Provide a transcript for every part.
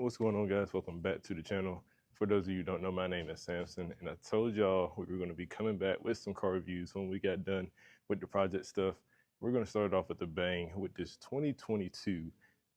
What's going on, guys? Welcome back to the channel. For those of you who don't know, my name is Samson, and I told y'all we were going to be coming back with some car reviews when we got done with the project stuff. We're going to start off with a bang with this 2022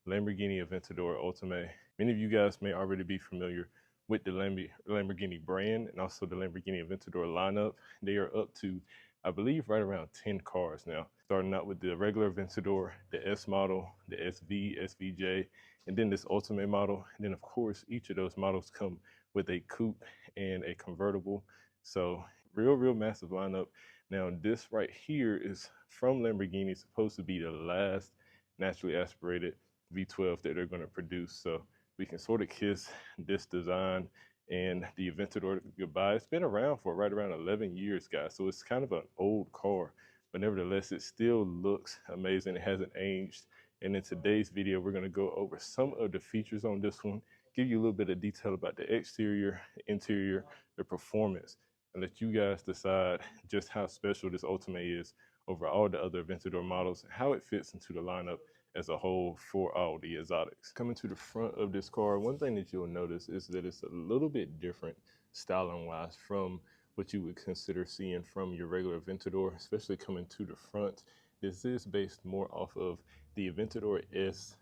Lamborghini Aventador Ultimae. Many of you guys may already be familiar with the Lamborghini brand and also the Lamborghini Aventador lineup. They are up to, I believe, right around 10 cars now. Starting out with the regular Aventador, the S model, the SV, SVJ, and then this Ultimae model. And then of course, each of those models come with a coupe and a convertible. So real massive lineup. Now this right here is from Lamborghini, supposed to be the last naturally aspirated V12 that they're going to produce. So we can sort of kiss this design and the Aventador goodbye. It's been around for right around 11 years, guys. So it's kind of an old car, but nevertheless, it still looks amazing. It hasn't aged. And in today's video, we're going to go over some of the features on this one, give you a little bit of detail about the exterior, the interior, the performance, and let you guys decide just how special this Ultimae is over all the other Aventador models and how it fits into the lineup as a whole for all the exotics. Coming to the front of this car, one thing that you'll notice is that it's a little bit different styling-wise from what you would consider seeing from your regular Aventador, especially coming to the front. This is based more off of the Aventador S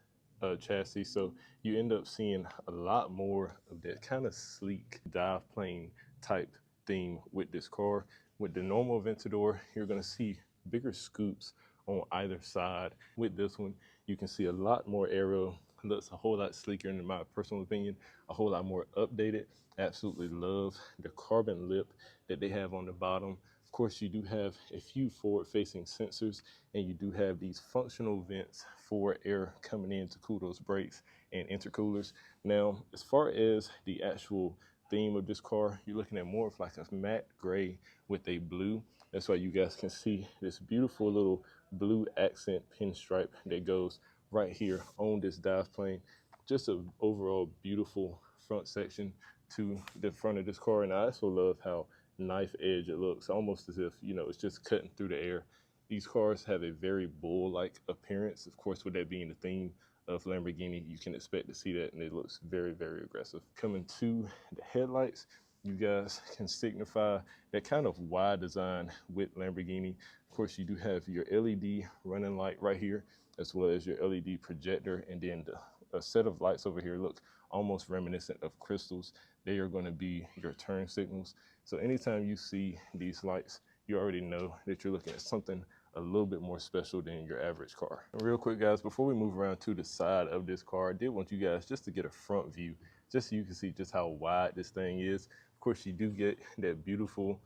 chassis, so you end up seeing a lot more of that kind of sleek dive plane type theme with this car. With the normal Aventador, you're going to see bigger scoops on either side. With this one, you can see a lot more aero. It looks a whole lot sleeker, in my personal opinion, a whole lot more updated. Absolutely love the carbon lip that they have on the bottom. Of course, you do have a few forward-facing sensors, and you do have these functional vents for air coming in to cool those brakes and intercoolers. Now, as far as the actual theme of this car, you're looking at more of like a matte gray with a blue. That's why you guys can see this beautiful little blue accent pinstripe that goes right here on this dive plane. Just an overall beautiful front section to the front of this car. And I also love how knife edge it looks, almost as if, you know, it's just cutting through the air. These cars have a very bull-like appearance. Of course, with that being the theme of Lamborghini, you can expect to see that, and it looks very aggressive. Coming to the headlights, you guys can signify that kind of wide design with Lamborghini. Of course, you do have your LED running light right here, as well as your LED projector, and then a set of lights over here look almost reminiscent of crystals. They are going to be your turn signals. So anytime you see these lights, you already know that you're looking at something a little bit more special than your average car. And real quick, guys, before we move around to the side of this car, I did want you guys just to get a front view, just so you can see just how wide this thing is. Of course, you do get that beautiful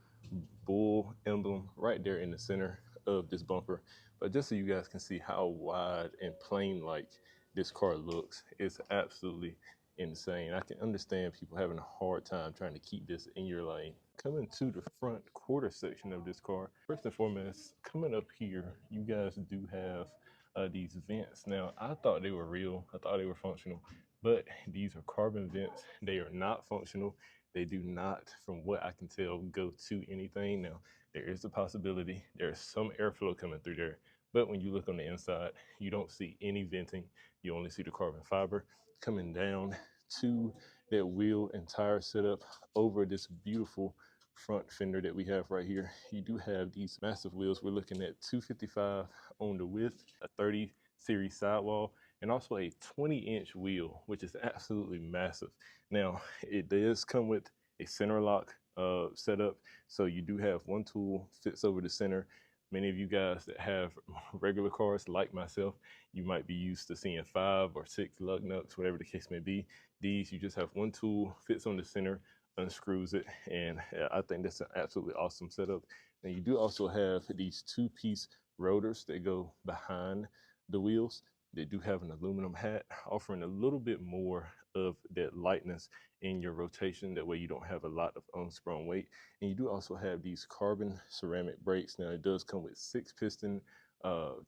bull emblem right there in the center of this bumper. But just so you guys can see how wide and plane-like this car looks, it's absolutely insane. I can understand people having a hard time trying to keep this in your lane. Coming to the front quarter section of this car, first and foremost, coming up here, you guys do have these vents. Now, I thought they were real. I thought they were functional, but these are carbon vents. They are not functional. They do not, from what I can tell, go to anything. Now, there is a possibility there's some airflow coming through there, but when you look on the inside, you don't see any venting. You only see the carbon fiber coming down to that wheel and tire setup over this beautiful front fender that we have right here. You do have these massive wheels. We're looking at 255 on the width, a 30 series sidewall, and also a 20-inch wheel, which is absolutely massive. Now, it does come with a center lock setup, so you do have one tool fits over the center. Many of you guys that have regular cars like myself, you might be used to seeing 5 or 6 lug nuts, whatever the case may be. These, you just have one tool, fits on the center, unscrews it, and I think that's an absolutely awesome setup. And you do also have these 2-piece rotors that go behind the wheels. They do have an aluminum hat, offering a little bit more of that lightness in your rotation. That way you don't have a lot of unsprung weight. And you do also have these carbon ceramic brakes. Now, it does come with 6-piston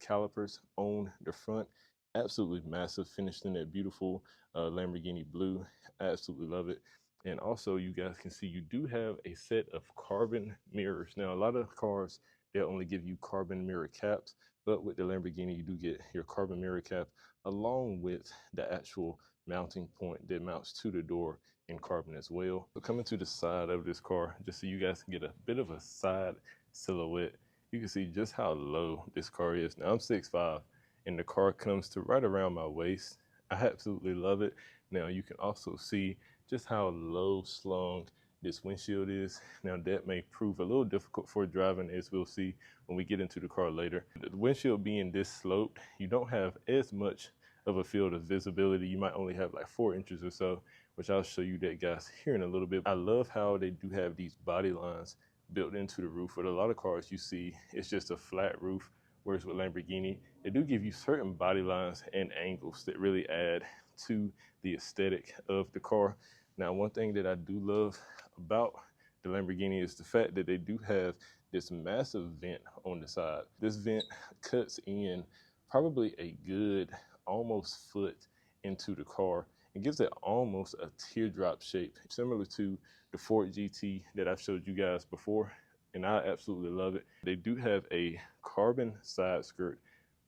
calipers on the front. Absolutely massive, finished in that beautiful Lamborghini blue. I absolutely love it. And also, you guys can see you do have a set of carbon mirrors. Now, a lot of cars, they'll only give you carbon mirror caps, but with the Lamborghini, you do get your carbon mirror cap along with the actual mounting point that mounts to the door in carbon as well. So coming to the side of this car, just so you guys can get a bit of a side silhouette, you can see just how low this car is. Now I'm 6'5", and the car comes to right around my waist. I absolutely love it. Now you can also see just how low slung this windshield is. Now that may prove a little difficult for driving, as we'll see when we get into the car later. The windshield being this sloped, you don't have as much of a field of visibility. You might only have like 4 inches or so, which I'll show you that, guys, here in a little bit. I love how they do have these body lines built into the roof. With a lot of cars you see, it's just a flat roof, whereas with Lamborghini, they do give you certain body lines and angles that really add to the aesthetic of the car. Now, one thing that I do love about the Lamborghini is the fact that they do have this massive vent on the side. This vent cuts in probably a good almost foot into the car and gives it almost a teardrop shape, similar to the Ford GT that I've showed you guys before, and I absolutely love it. They do have a carbon side skirt,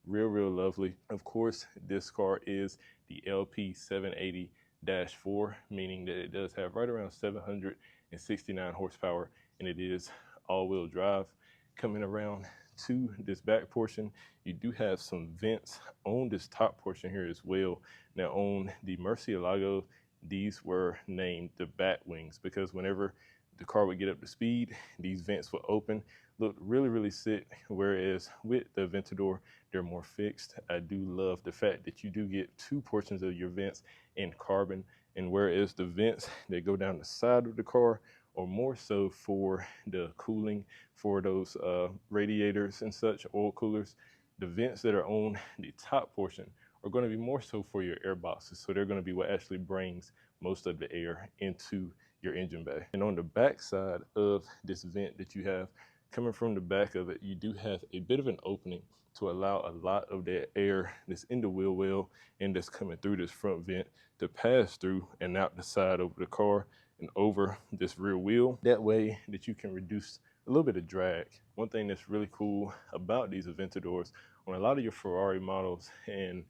real lovely. Of course, this car is the LP780-4, meaning that it does have right around 769 horsepower, and it is all-wheel drive. Coming around to this back portion, you do have some vents on this top portion here as well. Now on the Murcielago, these were named the bat wings because whenever the car would get up to speed, these vents would open. Looked really sick, whereas with the Aventador, they're more fixed. I do love the fact that you do get 2 portions of your vents in carbon, and whereas the vents that go down the side of the car or more so for the cooling for those radiators and such, oil coolers, the vents that are on the top portion are going to be more so for your air boxes. So they're going to be what actually brings most of the air into your engine bay. And on the back side of this vent that you have, coming from the back of it, you do have a bit of an opening to allow a lot of that air that's in the wheel well and that's coming through this front vent to pass through and out the side over the car and over this rear wheel. That way that you can reduce a little bit of drag. One thing that's really cool about these Aventadors, on a lot of your Ferrari models and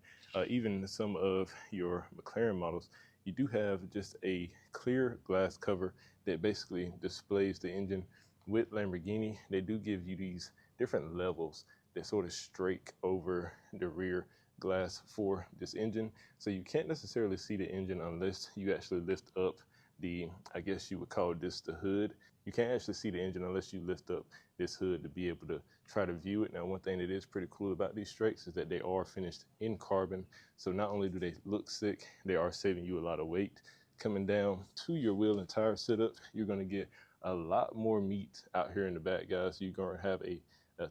even some of your McLaren models, you do have just a clear glass cover that basically displays the engine. With Lamborghini, they do give you these different levels that sort of strake over the rear glass for this engine. So you can't necessarily see the engine unless you actually lift up the, I guess you would call this the hood. You can't actually see the engine unless you lift up this hood to be able to try to view it. Now, one thing that is pretty cool about these strakes is that they are finished in carbon. So not only do they look sick, they are saving you a lot of weight. Coming down to your wheel and tire setup, you're gonna get a lot more meat out here in the back, guys. You're gonna have a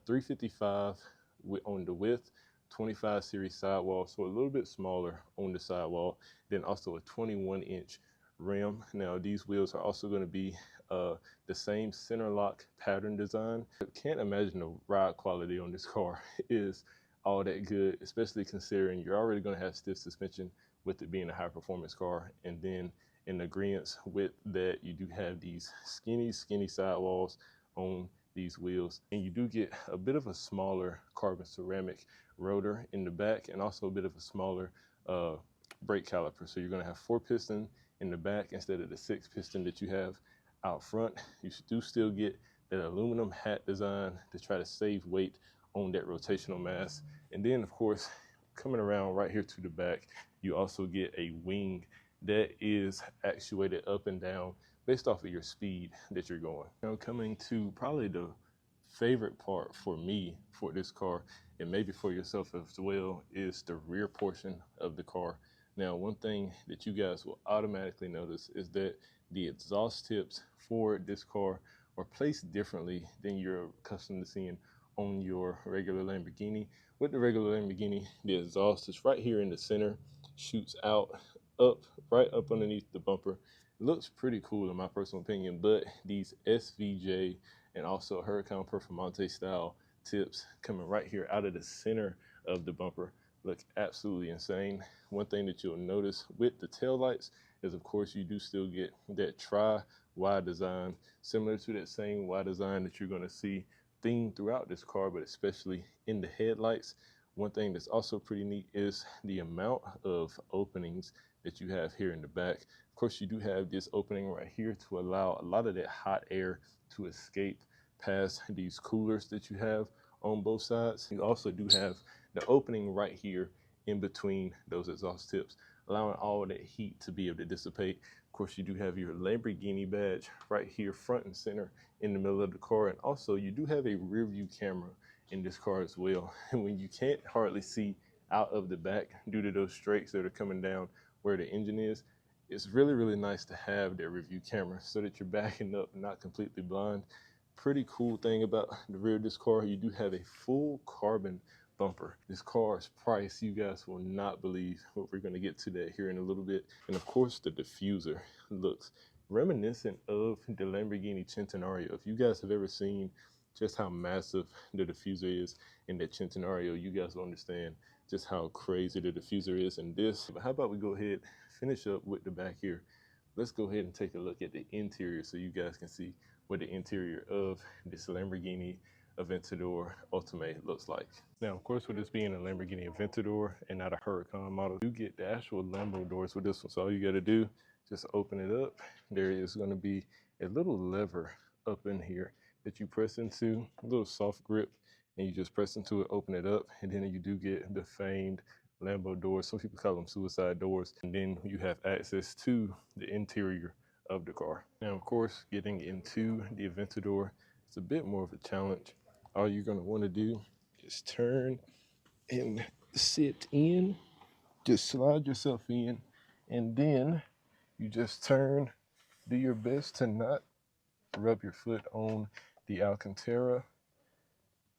355 on the width, 25 series sidewall, so a little bit smaller on the sidewall, then also a 21-inch rim. Now these wheels are also going to be the same center lock pattern design. I can't imagine the ride quality on this car is all that good, especially considering you're already going to have stiff suspension with it being a high performance car, and then in agreement with that, you do have these skinny sidewalls on these wheels, and you do get a bit of a smaller carbon ceramic rotor in the back and also a bit of a smaller brake caliper. So you're going to have 4 piston in the back instead of the 6 piston that you have out front. You do still get that aluminum hat design to try to save weight on that rotational mass. And then of course, coming around right here to the back, you also get a wing that is actuated up and down based off of your speed that you're going. Now coming to probably the favorite part for me for this car, and maybe for yourself as well, is the rear portion of the car. Now, one thing that you guys will automatically notice is that the exhaust tips for this car are placed differently than you're accustomed to seeing on your regular Lamborghini. With the regular Lamborghini, the exhaust is right here in the center, shoots out, right up underneath the bumper. It looks pretty cool in my personal opinion, but these SVJ and also Huracan Performante style tips coming right here out of the center of the bumper look absolutely insane. One thing that you'll notice with the taillights is, of course, you do still get that tri-Y design, similar to that same Y design that you're going to see themed throughout this car, but especially in the headlights. One thing that's also pretty neat is the amount of openings that you have here in the back. Of course, you do have this opening right here to allow a lot of that hot air to escape past these coolers that you have on both sides. You also do have the opening right here in between those exhaust tips, allowing all that heat to be able to dissipate. Of course, you do have your Lamborghini badge right here front and center in the middle of the car. And also you do have a rear view camera in this car as well. And when you can't hardly see out of the back due to those strakes that are coming down where the engine is, it's really, really nice to have that rear view camera so that you're backing up not completely blind. Pretty cool thing about the rear of this car, you do have a full carbon bumper. This car's price, you guys will not believe what we're going to get to that here in a little bit. And of course, the diffuser looks reminiscent of the Lamborghini Centenario. If you guys have ever seen just how massive the diffuser is in the Centenario, you guys will understand just how crazy the diffuser is in this. But how about we go ahead, finish up with the back here. Let's go ahead and take a look at the interior so you guys can see what the interior of this Lamborghini Aventador Ultimae looks like. Now, of course, with this being a Lamborghini Aventador and not a Huracan model, you get the actual Lambo doors with this one. So all you got to do, just open it up. There is going to be a little lever up in here that you press into, a little soft grip, and you just press into it, open it up, and then you do get the famed Lambo doors. Some people call them suicide doors. And then you have access to the interior of the car. Now, of course, getting into the Aventador, it's a bit more of a challenge. All you're going to want to do is turn and sit in, just slide yourself in, and then you just turn, do your best to not rub your foot on the Alcantara,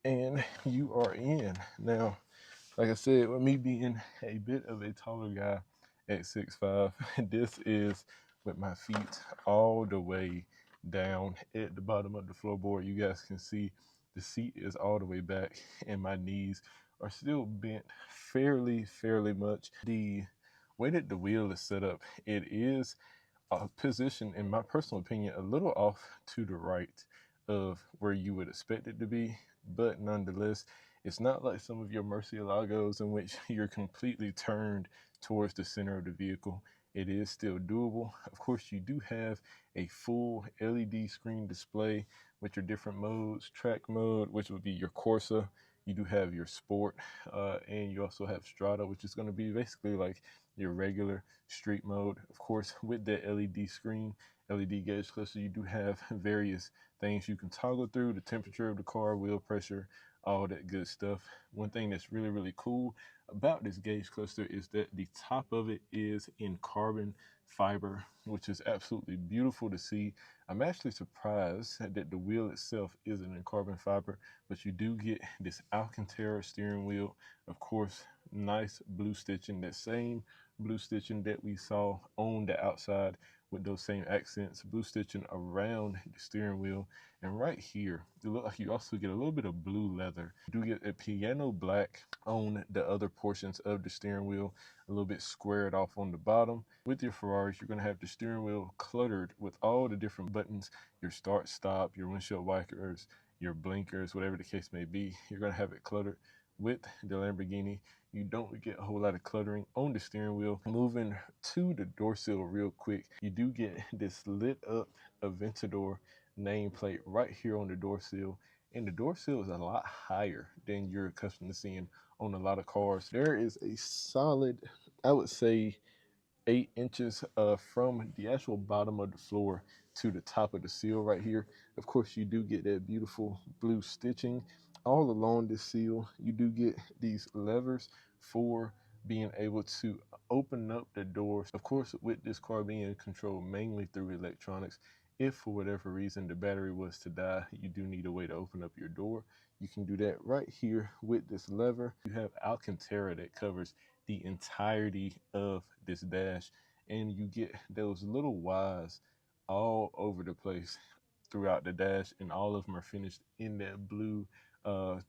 and you are in. Now, like I said, with me being a bit of a taller guy at 6'5", this is with my feet all the way down at the bottom of the floorboard. You guys can see the seat is all the way back and my knees are still bent fairly much. The way that the wheel is set up, it is positioned, in my personal opinion, a little off to the right of where you would expect it to be, but nonetheless, it's not like some of your Murcielagos in which you're completely turned towards the center of the vehicle. It is still doable. Of course, you do have a full LED screen display with your different modes. Track mode, which would be your Corsa. You do have your Sport, and you also have Strada, which is going to be basically like your regular street mode. Of course, with that LED screen, LED gauge cluster, you do have various things you can toggle through: the temperature of the car, wheel pressure, all that good stuff. One thing that's really cool about this gauge cluster is that the top of it is in carbon fiber, which is absolutely beautiful to see. I'm actually surprised that the wheel itself isn't in carbon fiber, but you do get this Alcantara steering wheel. Of course, nice blue stitching, that same blue stitching that we saw on the outside with those same accents, blue stitching around the steering wheel. And right here, it looks like you also get a little bit of blue leather. You do get a piano black on the other portions of the steering wheel, a little bit squared off on the bottom. With your Ferraris, you're going to have the steering wheel cluttered with all the different buttons, your start, stop, your windshield wipers, your blinkers, whatever the case may be. You're going to have it cluttered. With the Lamborghini, you don't get a whole lot of cluttering on the steering wheel. Moving to the door sill real quick, you do get this lit up Aventador nameplate right here on the door sill, and the door sill is a lot higher than you're accustomed to seeing on a lot of cars. There is a solid, I would say, 8 inches from the actual bottom of the floor to the top of the seal right here. Of course, you do get that beautiful blue stitching all along this seal. You do get these levers for being able to open up the doors. Of course, with this car being controlled mainly through electronics, if for whatever reason the battery was to die, you do need a way to open up your door. You can do that right here with this lever. You have Alcantara that covers the entirety of this dash, and you get those little Ys all over the place throughout the dash, and all of them are finished in that blue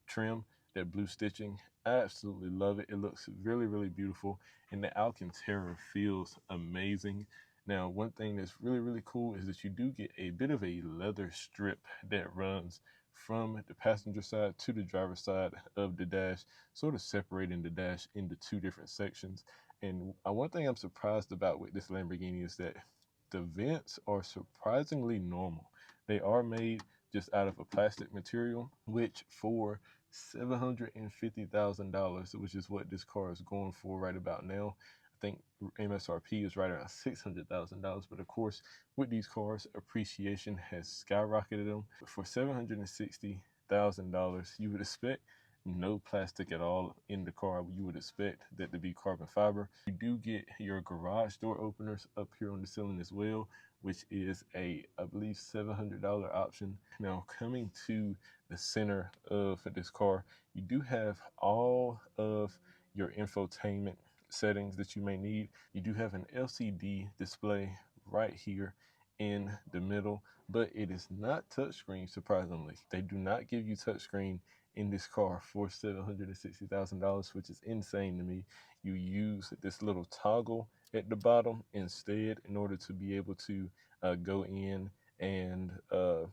trim, that blue stitching. I absolutely love it. It looks really beautiful, and the Alcantara feels amazing. Now, one thing that's really cool is that you do get a bit of a leather strip that runs from the passenger side to the driver's side of the dash, sort of separating the dash into two different sections. And one thing I'm surprised about with this Lamborghini is that the vents are surprisingly normal. They are made just out of a plastic material, which for $750,000, which is what this car is going for right about now. I think MSRP is right around $600,000, but of course, with these cars, appreciation has skyrocketed them. For $760,000, you would expect no plastic at all in the car. You would expect that to be carbon fiber. You do get your garage door openers up here on the ceiling as well, which is I believe $700 option. Now coming to the center of this car, you do have all of your infotainment settings that you may need. You do have an LCD display right here in the middle, but it is not touchscreen, surprisingly. They do not give you touchscreen in this car for $760,000, which is insane to me. You use this little toggle at the bottom instead in order to be able to go in and go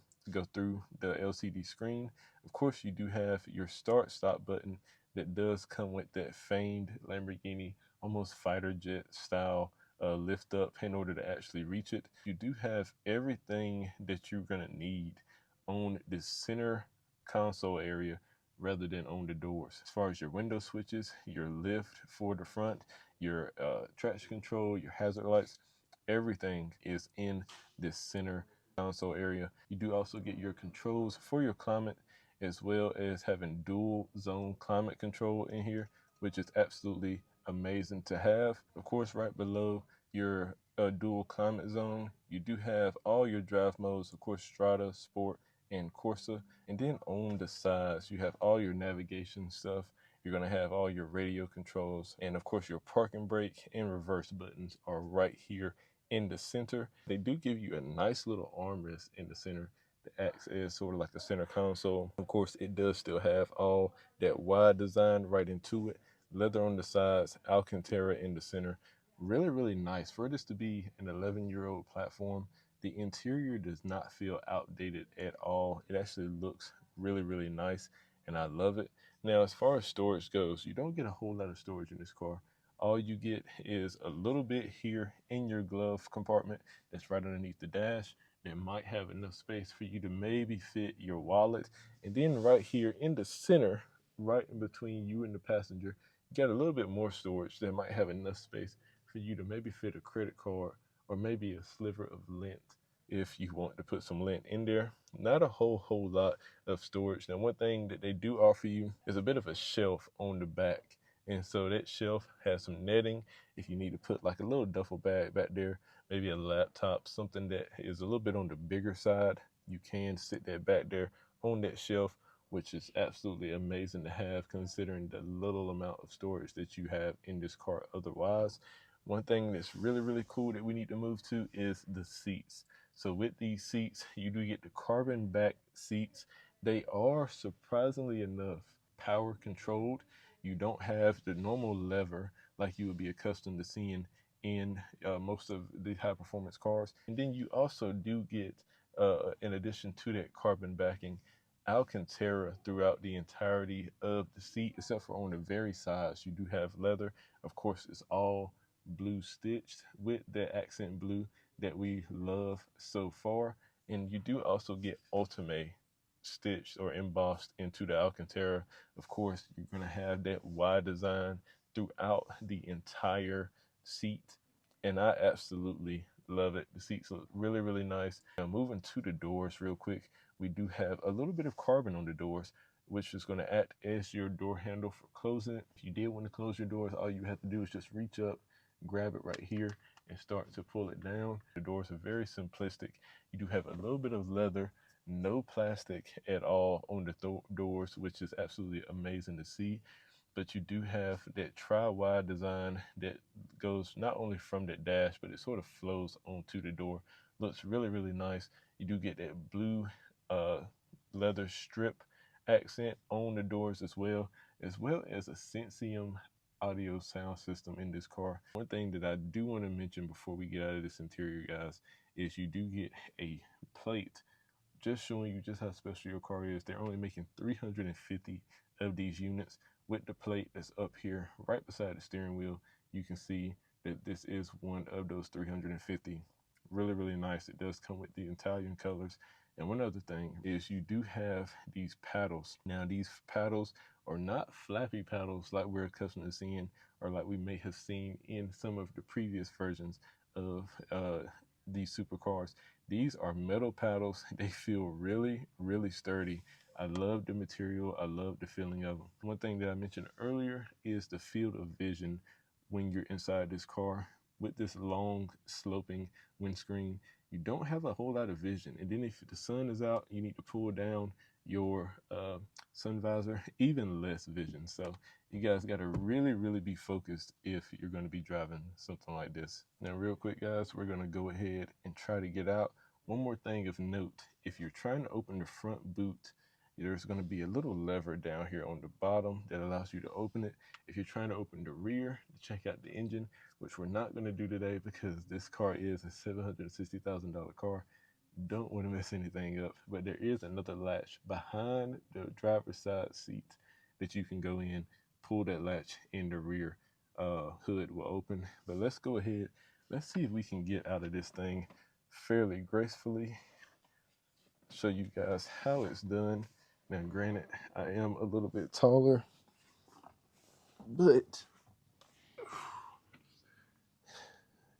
through the LCD screen. Of course, you do have your start stop button that does come with that famed Lamborghini almost fighter jet style lift up in order to actually reach it. You do have everything that you're gonna need on the center console area rather than on the doors. As far as your window switches, your lift for the front, your traction control, your hazard lights, everything is in this center console area. You do also get your controls for your climate, as well as having dual zone climate control in here, which is absolutely amazing to have. Of course, right below your dual climate zone, you do have all your drive modes, of course, Strada, Sport, and Corsa. And then on the sides, you have all your navigation stuff. You're gonna have all your radio controls, and of course your parking brake and reverse buttons are right here in the center. They do give you a nice little armrest in the center that acts as sort of like a center console. Of course, it does still have all that wide design right into it. Leather on the sides, Alcantara in the center. Really, really nice. For this to be an 11-year-old platform, the interior does not feel outdated at all. It actually looks really, really nice, and I love it. Now, as far as storage goes, you don't get a whole lot of storage in this car. All you get is a little bit here in your glove compartment that's right underneath the dash that might have enough space for you to maybe fit your wallet. And then right here in the center, right in between you and the passenger, you got a little bit more storage that might have enough space for you to maybe fit a credit card or maybe a sliver of lint if you want to put some lint in there. Not a whole lot of storage. Now, one thing that they do offer you is a bit of a shelf on the back. And so that shelf has some netting if you need to put like a little duffel bag back there, maybe a laptop, something that is a little bit on the bigger side. You can sit that back there on that shelf, which is absolutely amazing to have considering the little amount of storage that you have in this car otherwise. One thing that's really, really cool that we need to move to is the seats. So with these seats, you do get the carbon back seats. They are surprisingly enough power controlled. You don't have the normal lever like you would be accustomed to seeing in most of the high performance cars. And then you also do get, in addition to that carbon backing, Alcantara throughout the entirety of the seat, except for on the very sides. You do have leather. Of course, it's all blue stitched with that accent blue that we love so far. And you do also get Ultimae stitched or embossed into the Alcantara. Of course, you're going to have that wide design throughout the entire seat, and I absolutely love it. The seats look really, really nice. Now, moving to the doors real quick, we do have a little bit of carbon on the doors, which is going to act as your door handle for closing it. If you did want to close your doors, all you have to do is just reach up, grab it right here, and start to pull it down. The doors are very simplistic. You do have a little bit of leather, no plastic at all on the doors, which is absolutely amazing to see. But you do have that tri-wide design that goes not only from that dash, but it sort of flows onto the door. Looks really, really nice. You do get that blue leather strip accent on the doors as well as a Sensium audio sound system in this car. One thing that I do want to mention before we get out of this interior, guys, is you do get a plate just showing you just how special your car is. They're only making 350 of these units. With the plate that's up here right beside the steering wheel, you can see that this is one of those 350. Really, really nice. It does come with the Italian colors. And one other thing is you do have these paddles. Now these paddles are not flappy paddles like we're accustomed to seeing, or like we may have seen in some of the previous versions of these supercars. These are metal paddles. They feel really, really sturdy. I love the material. I love the feeling of them. One thing that I mentioned earlier is the field of vision when you're inside this car. With this long sloping windscreen, you don't have a whole lot of vision. And then if the sun is out, you need to pull down your sun visor, even less vision. So you guys got to really, really be focused if you're going to be driving something like this. Now, real quick, guys, we're going to go ahead and try to get out. One more thing of note, if you're trying to open the front boot, there's going to be a little lever down here on the bottom that allows you to open it. If you're trying to open the rear to check out the engine, which we're not going to do today because this car is a $760,000 car, don't want to mess anything up. But there is another latch behind the driver's side seat that you can go in, pull that latch, in the rear hood will open. But let's go ahead, let's see if we can get out of this thing fairly gracefully. Show you guys how it's done. Now granted, I am a little bit taller, but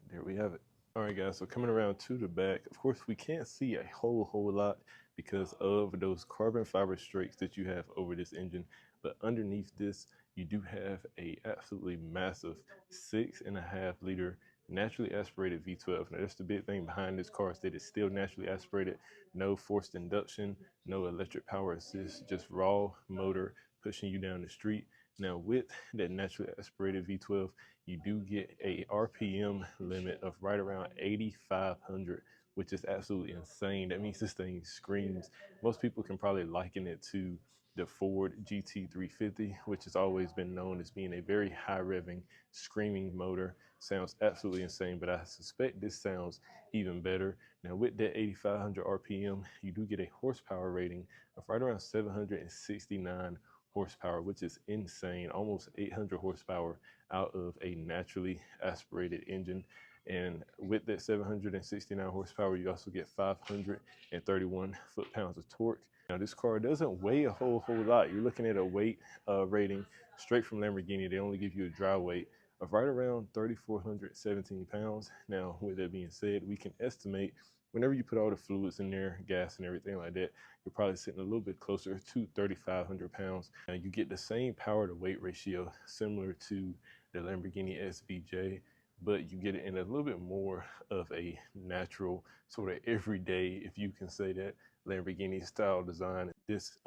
there we have it. All right, guys, so coming around to the back, of course, we can't see a whole lot because of those carbon fiber strakes that you have over this engine. But underneath this, you do have a absolutely massive 6.5 liter naturally aspirated V12. Now, that's the big thing behind this car, is that it's still naturally aspirated, no forced induction, no electric power assist, just raw motor pushing you down the street. Now, with that naturally aspirated V12, you do get a RPM limit of right around 8,500, which is absolutely insane. That means this thing screams. Most people can probably liken it to the Ford GT350, which has always been known as being a very high revving, screaming motor. Sounds absolutely insane, but I suspect this sounds even better. Now with that 8,500 RPM, you do get a horsepower rating of right around 769 horsepower, which is insane, almost 800 horsepower out of a naturally aspirated engine. And with that 769 horsepower, you also get 531 foot-pounds of torque. Now, this car doesn't weigh a whole lot. You're looking at a weight rating straight from Lamborghini. They only give you a dry weight of right around 3,417 pounds. Now, with that being said, we can estimate whenever you put all the fluids in there, gas and everything like that, you're probably sitting a little bit closer to 3,500 pounds. Now, you get the same power to weight ratio similar to the Lamborghini SVJ, but you get it in a little bit more of a natural, sort of everyday, if you can say that, Lamborghini style design. This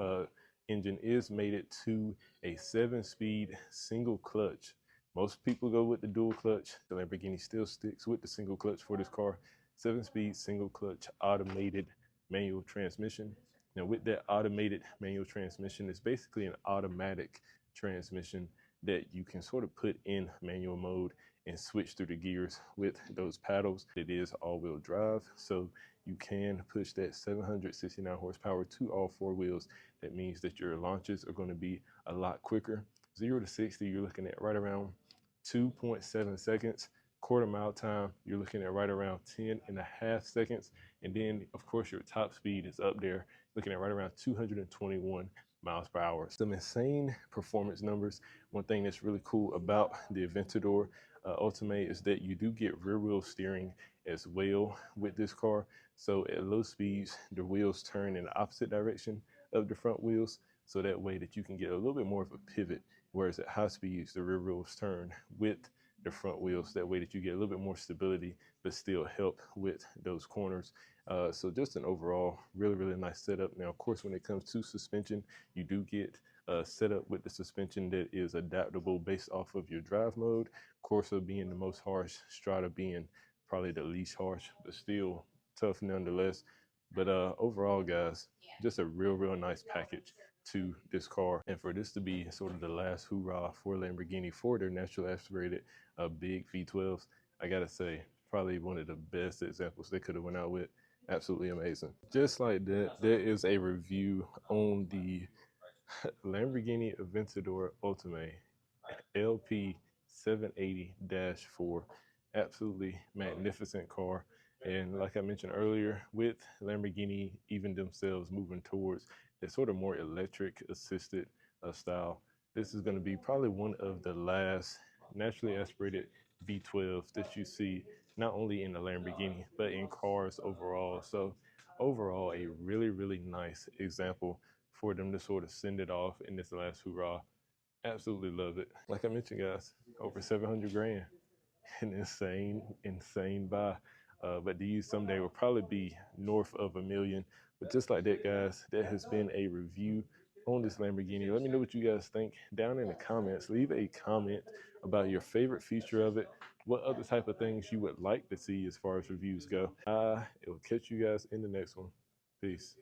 engine is mated to a 7-speed single clutch. Most people go with the dual clutch. The Lamborghini still sticks with the single clutch for this car. 7-speed single clutch automated manual transmission. Now with that automated manual transmission, it's basically an automatic transmission that you can sort of put in manual mode and switch through the gears with those paddles. It is all-wheel drive, so you can push that 769 horsepower to all 4 wheels. That means that your launches are going to be a lot quicker. 0 to 60, you're looking at right around 2.7 seconds. Quarter mile time, you're looking at right around 10.5 seconds. And then, of course, your top speed is up there, looking at right around 221 miles per hour. Some insane performance numbers. One thing that's really cool about the Aventador Ultimae is that you do get rear wheel steering as well with this car. So at low speeds, the wheels turn in the opposite direction of the front wheels, so that way that you can get a little bit more of a pivot. Whereas at high speeds, the rear wheels turn with the front wheels, that way that you get a little bit more stability, but still help with those corners. So just an overall really, really nice setup. Now, of course, when it comes to suspension, you do get a setup with the suspension that is adaptable based off of your drive mode. Corsa being the most harsh, Strata being probably the least harsh, but still tough nonetheless. But overall, guys, just a real nice package to this car. And for this to be sort of the last hoorah for Lamborghini for their naturally aspirated big V12s, I gotta say, probably one of the best examples they could have went out with. Absolutely amazing. Just like that, there is a review on the Lamborghini Aventador Ultimae LP 780-4. Absolutely magnificent car. And like I mentioned earlier, with Lamborghini even themselves moving towards that sort of more electric assisted style, this is going to be probably one of the last naturally aspirated V12s that you see, not only in the Lamborghini, but in cars overall. So overall, a really, really nice example for them to sort of send it off in this last hurrah. Absolutely love it. Like I mentioned, guys, over 700 grand. An insane buy. But the use someday will probably be north of $1 million. But just like that, guys, that has been a review on this Lamborghini. Let me know what you guys think down in the comments. Leave a comment about your favorite feature of it. What other type of things you would like to see as far as reviews go. It will catch you guys in the next one. Peace.